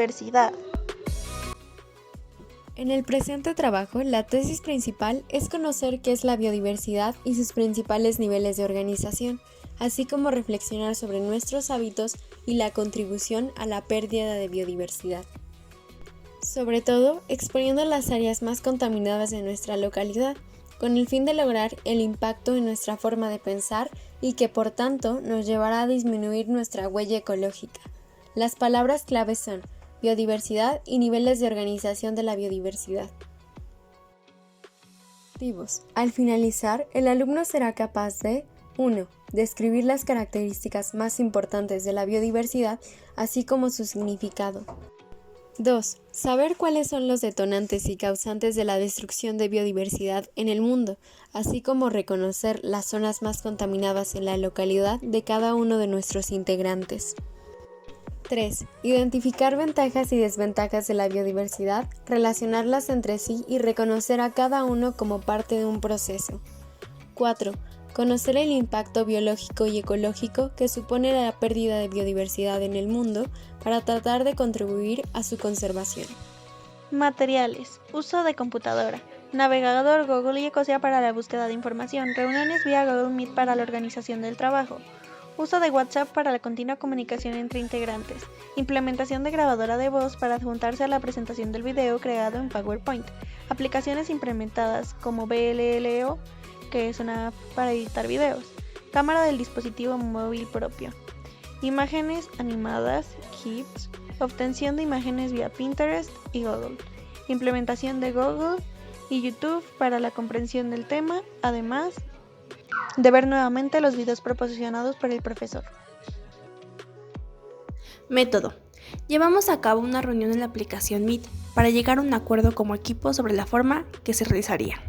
biodiversidad. En el presente trabajo, la tesis principal es conocer qué es la biodiversidad y sus principales niveles de organización, así como reflexionar sobre nuestros hábitos y la contribución a la pérdida de biodiversidad. Sobre todo, exponiendo las áreas más contaminadas de nuestra localidad, con el fin de lograr el impacto en nuestra forma de pensar y que por tanto nos llevará a disminuir nuestra huella ecológica. Las palabras claves son biodiversidad y niveles de organización de la biodiversidad. Al finalizar, el alumno será capaz de 1. Describir las características más importantes de la biodiversidad, así como su significado. 2. Saber cuáles son los detonantes y causantes de la destrucción de biodiversidad en el mundo, así como reconocer las zonas más contaminadas en la localidad de cada uno de nuestros integrantes. 3. Identificar ventajas y desventajas de la biodiversidad, relacionarlas entre sí y reconocer a cada uno como parte de un proceso. 4. Conocer el impacto biológico y ecológico que supone la pérdida de biodiversidad en el mundo para tratar de contribuir a su conservación. Materiales. Uso de computadora. Navegador Google y Ecosia para la búsqueda de información. Reuniones vía Google Meet para la organización del trabajo. Uso de WhatsApp para la continua comunicación entre integrantes. Implementación de grabadora de voz para adjuntarse a la presentación del video creado en PowerPoint. Aplicaciones implementadas como BLLO, que es una app para editar videos. Cámara del dispositivo móvil propio. Imágenes animadas, GIFs. Obtención de imágenes vía Pinterest y Google. Implementación de Google y YouTube para la comprensión del tema, además de ver nuevamente los videos proporcionados por el profesor. Método. Llevamos a cabo una reunión en la aplicación Meet para llegar a un acuerdo como equipo sobre la forma que se realizaría.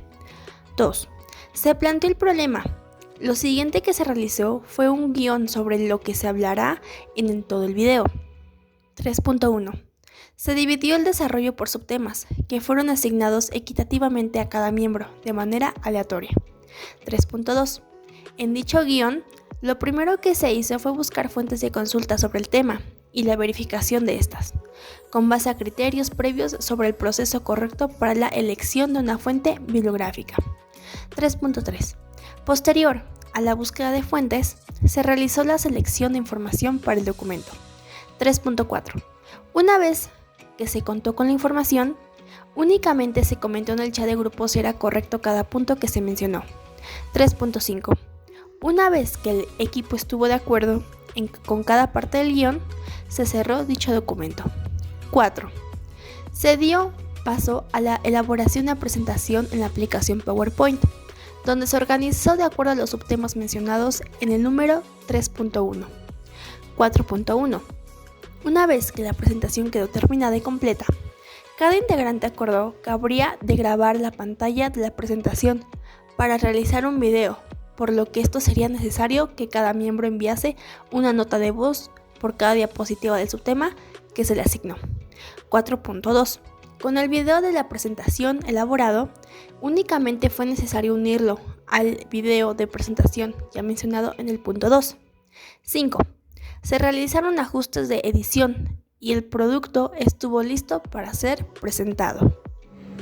2. Se planteó el problema. Lo siguiente que se realizó fue un guión sobre lo que se hablará en todo el video. 3.1. Se dividió el desarrollo por subtemas, que fueron asignados equitativamente a cada miembro, de manera aleatoria. 3.2. En dicho guión, lo primero que se hizo fue buscar fuentes de consulta sobre el tema y la verificación de estas, con base a criterios previos sobre el proceso correcto para la elección de una fuente bibliográfica. 3.3. Posterior a la búsqueda de fuentes, se realizó la selección de información para el documento. 3.4. Una vez que se contó con la información, únicamente se comentó en el chat de grupo si era correcto cada punto que se mencionó. 3.5. Una vez que el equipo estuvo de acuerdo con cada parte del guión, se cerró dicho documento. 4. Se dio paso a la elaboración de una presentación en la aplicación PowerPoint, donde se organizó de acuerdo a los subtemas mencionados en el número 3.1. 4.1. Una vez que la presentación quedó terminada y completa, cada integrante acordó que habría de grabar la pantalla de la presentación para realizar un video, por lo que esto sería necesario que cada miembro enviase una nota de voz por cada diapositiva del subtema que se le asignó. 4.2. Con el video de la presentación elaborado, únicamente fue necesario unirlo al video de presentación ya mencionado en el punto 2. 5. Se realizaron ajustes de edición y el producto estuvo listo para ser presentado.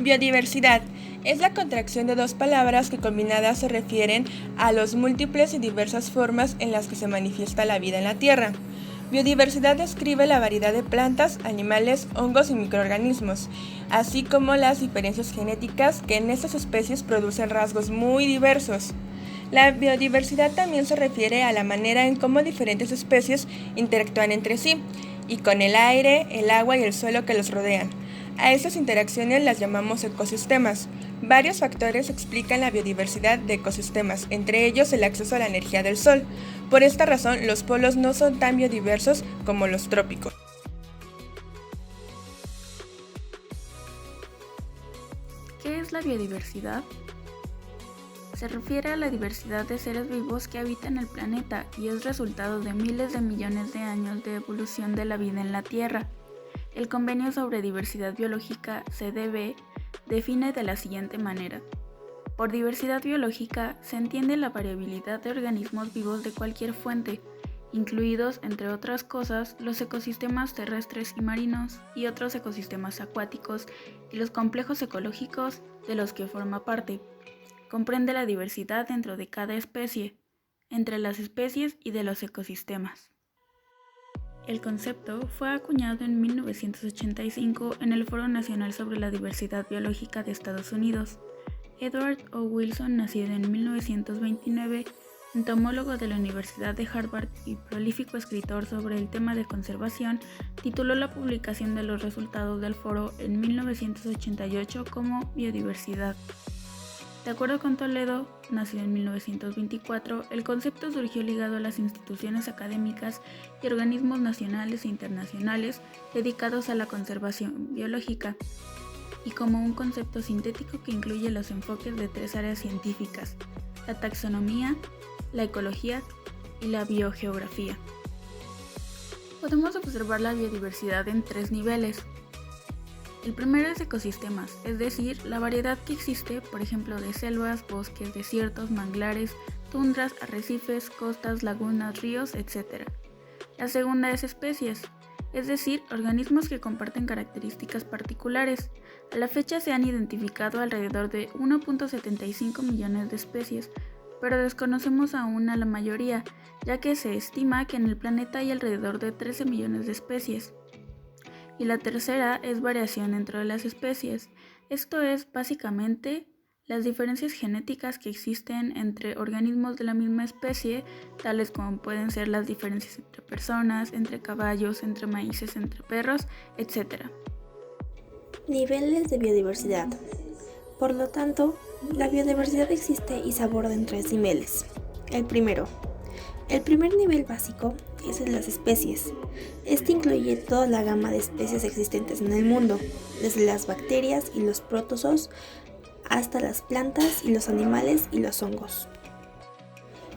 Biodiversidad es la contracción de dos palabras que combinadas se refieren a las múltiples y diversas formas en las que se manifiesta la vida en la Tierra. Biodiversidad describe la variedad de plantas, animales, hongos y microorganismos, así como las diferencias genéticas que en estas especies producen rasgos muy diversos. La biodiversidad también se refiere a la manera en cómo diferentes especies interactúan entre sí y con el aire, el agua y el suelo que los rodean. A estas interacciones las llamamos ecosistemas. Varios factores explican la biodiversidad de ecosistemas, entre ellos el acceso a la energía del sol. Por esta razón, los polos no son tan biodiversos como los trópicos. ¿Qué es la biodiversidad? Se refiere a la diversidad de seres vivos que habitan el planeta y es resultado de miles de millones de años de evolución de la vida en la Tierra. El Convenio sobre Diversidad Biológica, CDB, define de la siguiente manera. Por diversidad biológica se entiende la variabilidad de organismos vivos de cualquier fuente, incluidos, entre otras cosas, los ecosistemas terrestres y marinos y otros ecosistemas acuáticos y los complejos ecológicos de los que forma parte. Comprende la diversidad dentro de cada especie, entre las especies y de los ecosistemas. El concepto fue acuñado en 1985 en el Foro Nacional sobre la Diversidad Biológica de Estados Unidos. Edward O. Wilson, nacido en 1929, entomólogo de la Universidad de Harvard y prolífico escritor sobre el tema de conservación, tituló la publicación de los resultados del foro en 1988 como Biodiversidad. De acuerdo con Toledo, nacido en 1924, el concepto surgió ligado a las instituciones académicas y organismos nacionales e internacionales dedicados a la conservación biológica, y como un concepto sintético que incluye los enfoques de 3 áreas científicas: la taxonomía, la ecología y la biogeografía. Podemos observar la biodiversidad en 3 niveles. El primero es ecosistemas, es decir, la variedad que existe, por ejemplo, de selvas, bosques, desiertos, manglares, tundras, arrecifes, costas, lagunas, ríos, etc. La segunda es especies, es decir, organismos que comparten características particulares. A la fecha se han identificado alrededor de 1.75 millones de especies, pero desconocemos aún a la mayoría, ya que se estima que en el planeta hay alrededor de 13 millones de especies. Y la tercera es variación dentro de las especies. Esto es básicamente las diferencias genéticas que existen entre organismos de la misma especie, tales como pueden ser las diferencias entre personas, entre caballos, entre maíces, entre perros, etc. Niveles de biodiversidad. Por lo tanto, la biodiversidad existe y se aborda en 3 niveles. El primer nivel básico es el de las especies. Este incluye toda la gama de especies existentes en el mundo, desde las bacterias y los protozoos hasta las plantas y los animales y los hongos.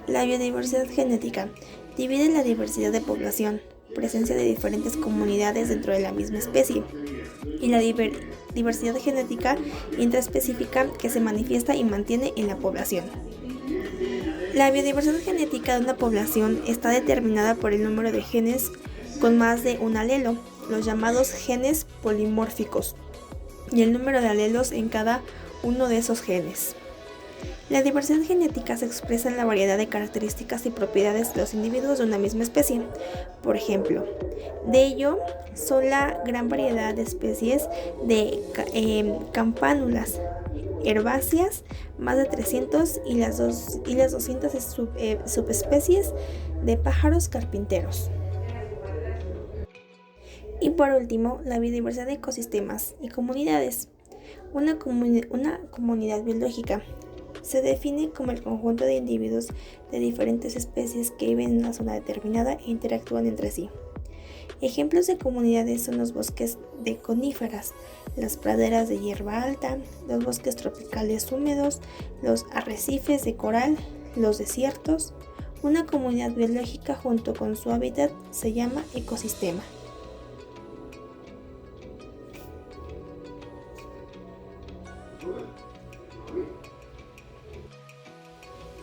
La biodiversidad genética divide la diversidad de población, presencia de diferentes comunidades dentro de la misma especie, y la diversidad genética intraespecífica que se manifiesta y mantiene en la población. La biodiversidad genética de una población está determinada por el número de genes con más de un alelo, los llamados genes polimórficos, y el número de alelos en cada uno de esos genes. La diversidad genética se expresa en la variedad de características y propiedades de los individuos de una misma especie. Por ejemplo, de ello son la gran variedad de especies de campánulas herbáceas, más de 300, y las 200 subespecies de pájaros carpinteros. Y por último, la biodiversidad de ecosistemas y comunidades. Una comunidad biológica se define como el conjunto de individuos de diferentes especies que viven en una zona determinada e interactúan entre sí. Ejemplos de comunidades son los bosques de coníferas, las praderas de hierba alta, los bosques tropicales húmedos, los arrecifes de coral, los desiertos. Una comunidad biológica junto con su hábitat se llama ecosistema.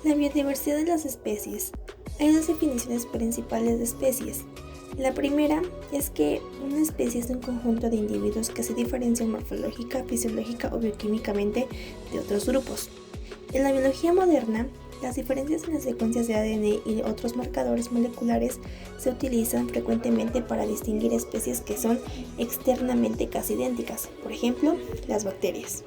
La biodiversidad de las especies. Hay 2 definiciones principales de especies. La primera es que una especie es un conjunto de individuos que se diferencian morfológica, fisiológica o bioquímicamente de otros grupos. En la biología moderna, las diferencias en las secuencias de ADN y otros marcadores moleculares se utilizan frecuentemente para distinguir especies que son externamente casi idénticas, por ejemplo, las bacterias.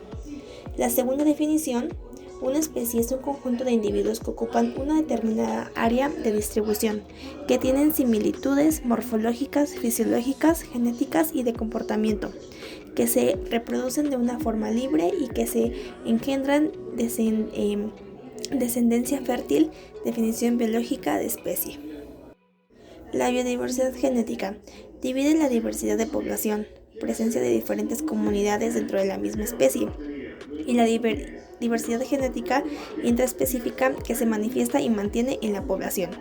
La segunda definición: una especie es un conjunto de individuos que ocupan una determinada área de distribución, que tienen similitudes morfológicas, fisiológicas, genéticas y de comportamiento, que se reproducen de una forma libre y que se engendran descendencia fértil. Definición biológica de especie. La biodiversidad genética divide la diversidad de población, presencia de diferentes comunidades dentro de la misma especie, y la diversidad genética intraespecífica que se manifiesta y mantiene en la población.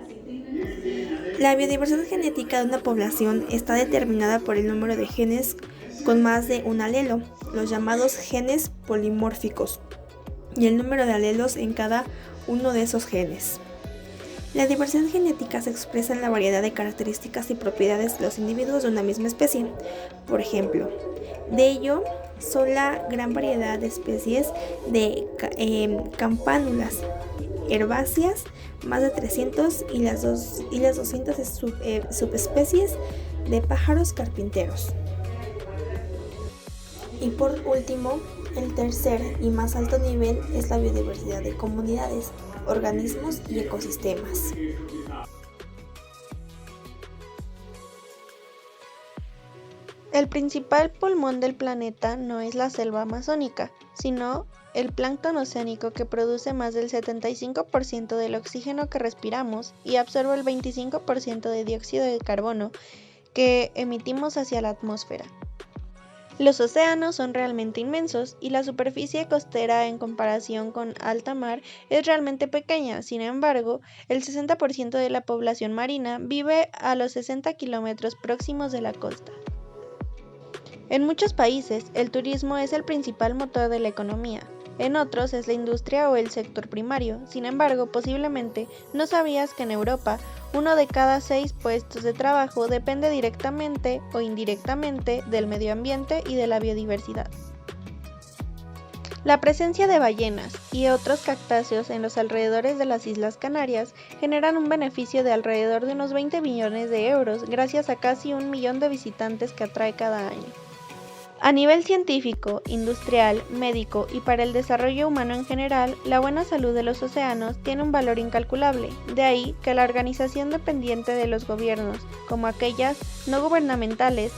La biodiversidad genética de una población está determinada por el número de genes con más de un alelo, los llamados genes polimórficos, y el número de alelos en cada uno de esos genes. La diversidad genética se expresa en la variedad de características y propiedades de los individuos de una misma especie. Por ejemplo, de ello son la gran variedad de especies de campánulas herbáceas, más de 300 y las 200 subespecies de pájaros carpinteros. Y por último, el tercer y más alto nivel es la biodiversidad de comunidades, organismos y ecosistemas. El principal pulmón del planeta no es la selva amazónica, sino el plancton oceánico, que produce más del 75% del oxígeno que respiramos y absorbe el 25% de dióxido de carbono que emitimos hacia la atmósfera. Los océanos son realmente inmensos y la superficie costera en comparación con alta mar es realmente pequeña. Sin embargo, el 60% de la población marina vive a los 60 kilómetros próximos de la costa. En muchos países, el turismo es el principal motor de la economía. En otros es la industria o el sector primario. Sin embargo, posiblemente no sabías que en Europa, 1 de cada 6 puestos de trabajo depende directamente o indirectamente del medio ambiente y de la biodiversidad. La presencia de ballenas y otros cactáceos en los alrededores de las Islas Canarias generan un beneficio de alrededor de unos 20 millones de euros gracias a casi 1 millón de visitantes que atrae cada año. A nivel científico, industrial, médico y para el desarrollo humano en general, la buena salud de los océanos tiene un valor incalculable. De ahí que la organización dependiente de los gobiernos, como aquellas no gubernamentales,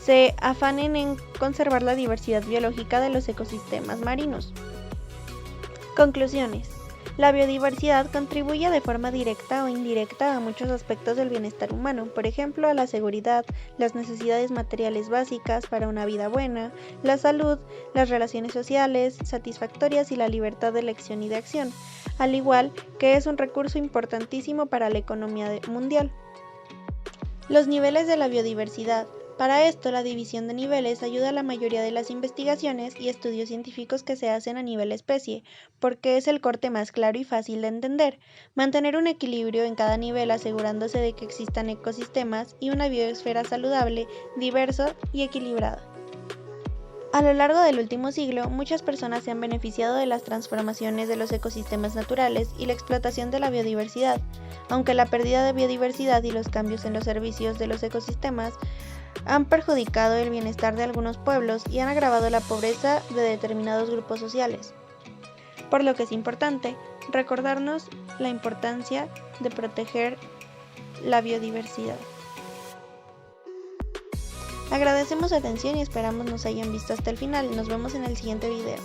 se afanen en conservar la diversidad biológica de los ecosistemas marinos. Conclusiones. La biodiversidad contribuye de forma directa o indirecta a muchos aspectos del bienestar humano, por ejemplo, a la seguridad, las necesidades materiales básicas para una vida buena, la salud, las relaciones sociales satisfactorias y la libertad de elección y de acción, al igual que es un recurso importantísimo para la economía mundial. Los niveles de la biodiversidad. Para esto, la división de niveles ayuda a la mayoría de las investigaciones y estudios científicos que se hacen a nivel especie, porque es el corte más claro y fácil de entender. Mantener un equilibrio en cada nivel asegurándose de que existan ecosistemas y una biosfera saludable, diversa y equilibrada. A lo largo del último siglo, muchas personas se han beneficiado de las transformaciones de los ecosistemas naturales y la explotación de la biodiversidad, aunque la pérdida de biodiversidad y los cambios en los servicios de los ecosistemas han perjudicado el bienestar de algunos pueblos y han agravado la pobreza de determinados grupos sociales. Por lo que es importante recordarnos la importancia de proteger la biodiversidad. Agradecemos su atención y esperamos nos hayan visto hasta el final. Nos vemos en el siguiente video.